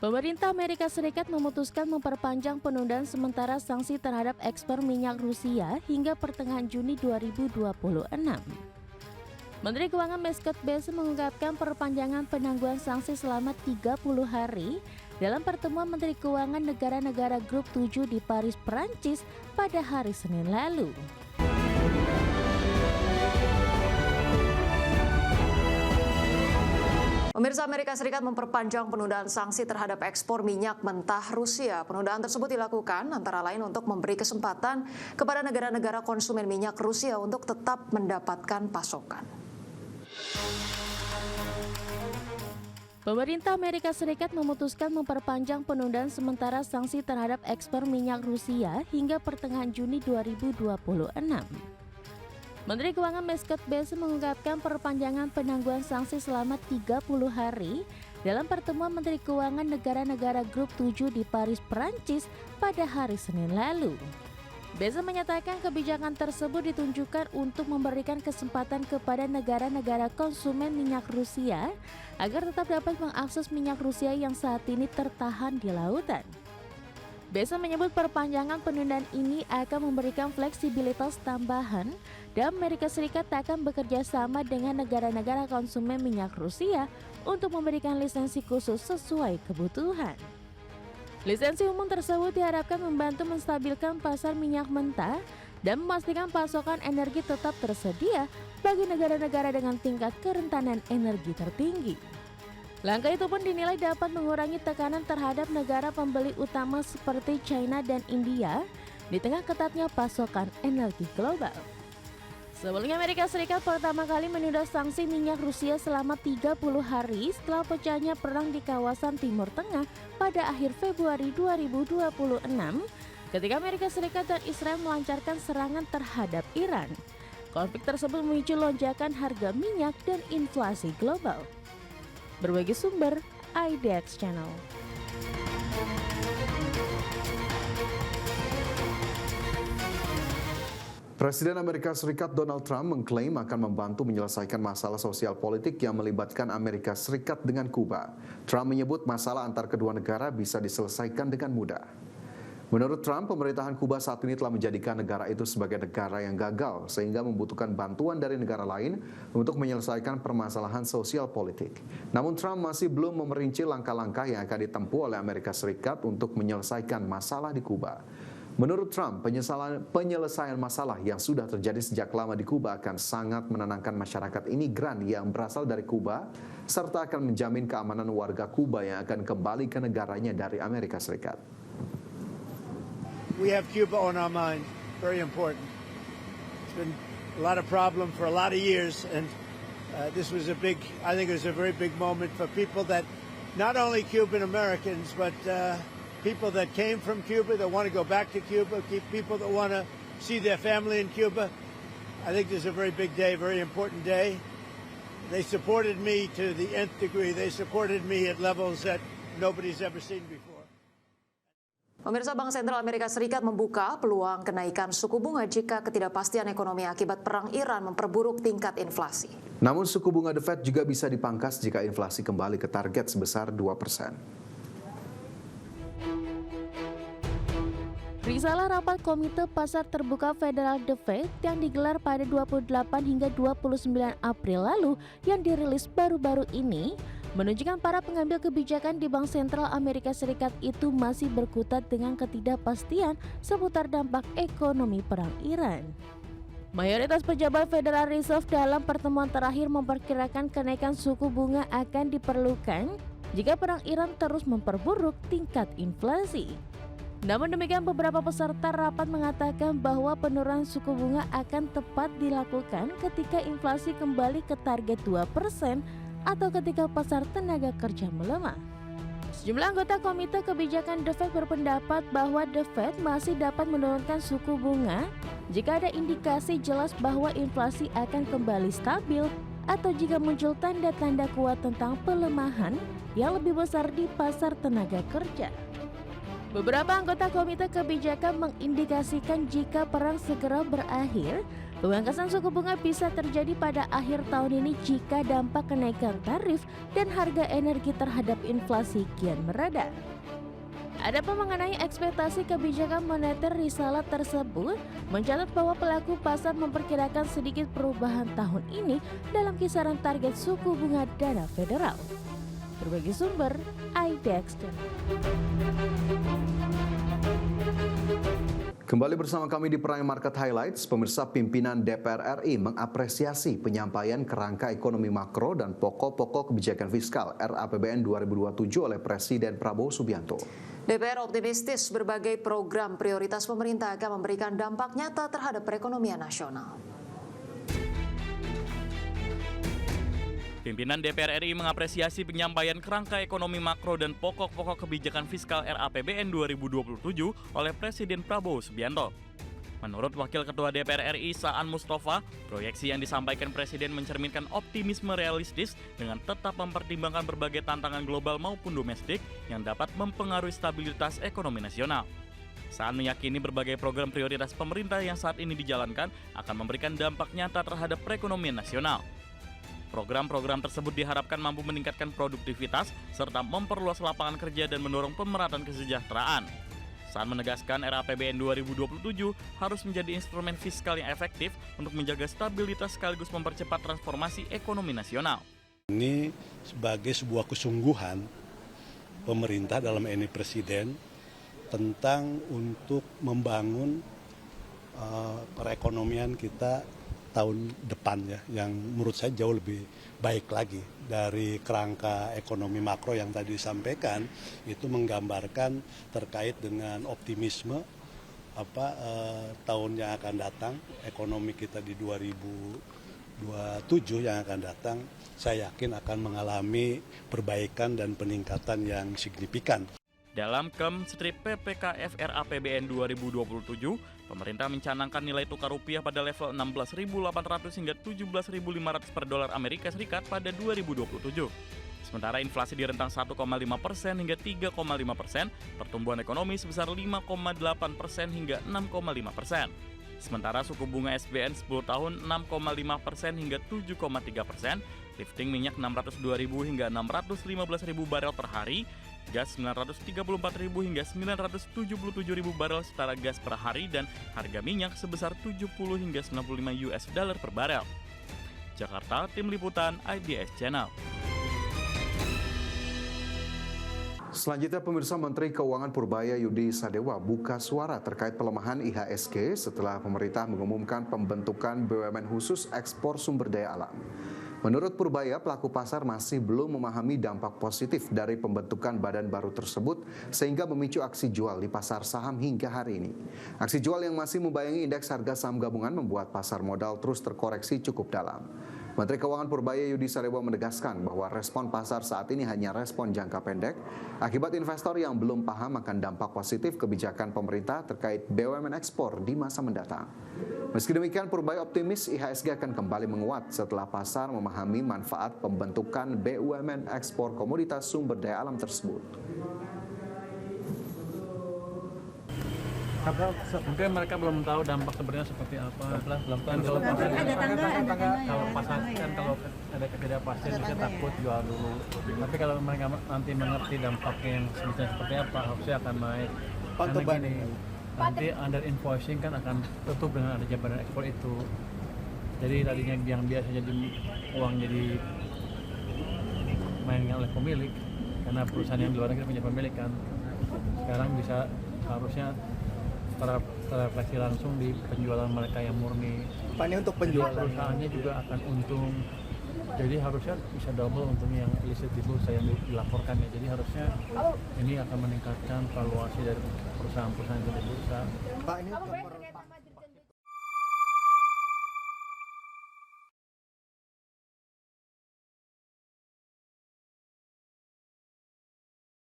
Pemerintah Amerika Serikat memutuskan memperpanjang penundaan sementara sanksi terhadap ekspor minyak Rusia hingga pertengahan Juni 2026. Menteri Keuangan Scott Bessent mengungkapkan perpanjangan penangguhan sanksi selama 30 hari dalam pertemuan Menteri Keuangan negara-negara Grup 7 di Paris, Perancis pada hari Senin lalu. Pemirsa, Amerika Serikat memperpanjang penundaan sanksi terhadap ekspor minyak mentah Rusia. Penundaan tersebut dilakukan antara lain untuk memberi kesempatan kepada negara-negara konsumen minyak Rusia untuk tetap mendapatkan pasokan. Pemerintah Amerika Serikat memutuskan memperpanjang penundaan sementara sanksi terhadap ekspor minyak Rusia hingga pertengahan Juni 2026. Menteri Keuangan Scott Bessent mengungkapkan perpanjangan penangguhan sanksi selama 30 hari dalam pertemuan Menteri Keuangan negara-negara Grup 7 di Paris, Perancis pada hari Senin lalu. Bessent menyatakan kebijakan tersebut ditunjukkan untuk memberikan kesempatan kepada negara-negara konsumen minyak Rusia agar tetap dapat mengakses minyak Rusia yang saat ini tertahan di lautan. Bessent menyebut perpanjangan penundaan ini akan memberikan fleksibilitas tambahan dan Amerika Serikat akan bekerja sama dengan negara-negara konsumen minyak Rusia untuk memberikan lisensi khusus sesuai kebutuhan. Lisensi umum tersebut diharapkan membantu menstabilkan pasar minyak mentah dan memastikan pasokan energi tetap tersedia bagi negara-negara dengan tingkat kerentanan energi tertinggi. Langkah itu pun dinilai dapat mengurangi tekanan terhadap negara pembeli utama seperti China dan India di tengah ketatnya pasokan energi global. Sebelumnya Amerika Serikat pertama kali menunda sanksi minyak Rusia selama 30 hari setelah pecahnya perang di kawasan Timur Tengah pada akhir Februari 2026 ketika Amerika Serikat dan Israel melancarkan serangan terhadap Iran. Konflik tersebut memicu lonjakan harga minyak dan inflasi global. Berbagi sumber, IDX Channel. Presiden Amerika Serikat Donald Trump mengklaim akan membantu menyelesaikan masalah sosial politik yang melibatkan Amerika Serikat dengan Kuba. Trump menyebut masalah antar kedua negara bisa diselesaikan dengan mudah. Menurut Trump, pemerintahan Kuba saat ini telah menjadikan negara itu sebagai negara yang gagal sehingga membutuhkan bantuan dari negara lain untuk menyelesaikan permasalahan sosial politik. Namun Trump masih belum memerinci langkah-langkah yang akan ditempuh oleh Amerika Serikat untuk menyelesaikan masalah di Kuba. Menurut Trump, penyelesaian masalah yang sudah terjadi sejak lama di Kuba akan sangat menenangkan masyarakat imigran yang berasal dari Kuba serta akan menjamin keamanan warga Kuba yang akan kembali ke negaranya dari Amerika Serikat. We have Cuba on our mind, very important. It's been a lot of problem for a lot of years, and this was I think it was a very big moment for people that, not only Cuban Americans, but people that came from Cuba, that want to go back to Cuba, people that want to see their family in Cuba. I think this is a very big day, very important day. They supported me to the nth degree. They supported me at levels that nobody's ever seen before. Pemirsa, Bank Sentral Amerika Serikat membuka peluang kenaikan suku bunga jika ketidakpastian ekonomi akibat perang Iran memperburuk tingkat inflasi. Namun suku bunga The Fed juga bisa dipangkas jika inflasi kembali ke target sebesar 2%. Risalah rapat Komite Pasar Terbuka Federal The Fed yang digelar pada 28 hingga 29 April lalu yang dirilis baru-baru ini menunjukkan para pengambil kebijakan di Bank Sentral Amerika Serikat itu masih berkutat dengan ketidakpastian seputar dampak ekonomi perang Iran. Mayoritas pejabat Federal Reserve dalam pertemuan terakhir memperkirakan kenaikan suku bunga akan diperlukan jika perang Iran terus memperburuk tingkat inflasi. Namun demikian, beberapa peserta rapat mengatakan bahwa penurunan suku bunga akan tepat dilakukan ketika inflasi kembali ke target 2% atau ketika pasar tenaga kerja melemah. Sejumlah anggota Komite Kebijakan The Fed berpendapat bahwa The Fed masih dapat menurunkan suku bunga jika ada indikasi jelas bahwa inflasi akan kembali stabil atau jika muncul tanda-tanda kuat tentang pelemahan yang lebih besar di pasar tenaga kerja. Beberapa anggota Komite Kebijakan mengindikasikan jika perang segera berakhir, pemangkasan suku bunga bisa terjadi pada akhir tahun ini jika dampak kenaikan tarif dan harga energi terhadap inflasi kian mereda. Adapun mengenai ekspektasi kebijakan moneter risalah tersebut mencatat bahwa pelaku pasar memperkirakan sedikit perubahan tahun ini dalam kisaran target suku bunga dana federal. Berbagi sumber, IDX. Kembali bersama kami di Prime Market Highlights, pemirsa. Pimpinan DPR RI mengapresiasi penyampaian kerangka ekonomi makro dan pokok-pokok kebijakan fiskal RAPBN 2027 oleh Presiden Prabowo Subianto. DPR optimistis berbagai program prioritas pemerintah akan memberikan dampak nyata terhadap perekonomian nasional. Pimpinan DPR RI mengapresiasi penyampaian kerangka ekonomi makro dan pokok-pokok kebijakan fiskal RAPBN 2027 oleh Presiden Prabowo Subianto. Menurut Wakil Ketua DPR RI Saan Mustafa, proyeksi yang disampaikan Presiden mencerminkan optimisme realistis dengan tetap mempertimbangkan berbagai tantangan global maupun domestik yang dapat mempengaruhi stabilitas ekonomi nasional. Saan meyakini berbagai program prioritas pemerintah yang saat ini dijalankan akan memberikan dampak nyata terhadap perekonomian nasional. Program-program tersebut diharapkan mampu meningkatkan produktivitas serta memperluas lapangan kerja dan mendorong pemerataan kesejahteraan. Saan menegaskan RAPBN 2027 harus menjadi instrumen fiskal yang efektif untuk menjaga stabilitas sekaligus mempercepat transformasi ekonomi nasional. Ini sebagai sebuah kesungguhan pemerintah dalam ini Presiden tentang untuk membangun perekonomian kita tahun depan ya, yang menurut saya jauh lebih baik lagi dari kerangka ekonomi makro yang tadi disampaikan. Itu menggambarkan terkait dengan optimisme tahun yang akan datang, ekonomi kita di 2027 yang akan datang, saya yakin akan mengalami perbaikan dan peningkatan yang signifikan. Dalam KEM strip PPKF RAPBN 2027, pemerintah mencanangkan nilai tukar rupiah pada level 16.800 hingga 17.500 per dolar Amerika Serikat pada 2027. Sementara inflasi di rentang 1,5% hingga 3,5%, pertumbuhan ekonomi sebesar 5,8% hingga 6,5%. Sementara suku bunga SBN 10 tahun 6,5% hingga 7,3%, lifting minyak 602.000 hingga 615.000 barel per hari, gas 934.000 hingga 977.000 barel setara gas per hari, dan harga minyak sebesar 70 hingga 95 US dollar per barel. Jakarta, Tim Liputan IDX Channel. Selanjutnya, pemirsa, Menteri Keuangan Purbaya Yudi Sadewa buka suara terkait pelemahan IHSG setelah pemerintah mengumumkan pembentukan BUMN khusus ekspor sumber daya alam. Menurut Purbaya, pelaku pasar masih belum memahami dampak positif dari pembentukan badan baru tersebut sehingga memicu aksi jual di pasar saham hingga hari ini. Aksi jual yang masih membayangi indeks harga saham gabungan membuat pasar modal terus terkoreksi cukup dalam. Menteri Keuangan Purbaya Yudi Sadewa menegaskan bahwa respon pasar saat ini hanya respon jangka pendek akibat investor yang belum paham akan dampak positif kebijakan pemerintah terkait BUMN ekspor di masa mendatang. Meski demikian, Purbaya optimis IHSG akan kembali menguat setelah pasar memahami manfaat pembentukan BUMN ekspor komoditas sumber daya alam tersebut. Mungkin mereka belum tahu dampak sebenarnya seperti apa. Kan kalau pasar kan kalau ada ketidakpastian mereka takut jual dulu. Tapi kalau mereka nanti mengerti dampaknya yang sebenarnya seperti apa, harusnya akan naik. Karena gini, nanti under invoicing kan akan tutup dengan adanya badan ekspor itu. Jadi tadinya yang biasa jadi uang jadi mainkan oleh pemilik, karena perusahaan yang di luar negeri punya pemilik kan. Sekarang bisa harusnya terrefleksi langsung di penjualan mereka yang murni. Pak, ini untuk penjualan. Jadi perusahaannya juga akan untung. Jadi harusnya bisa double untungnya yang illicit di bursa yang dilaporkan ya. Jadi harusnya ini akan meningkatkan valuasi dari perusahaan-perusahaan di bursa. Pak, ini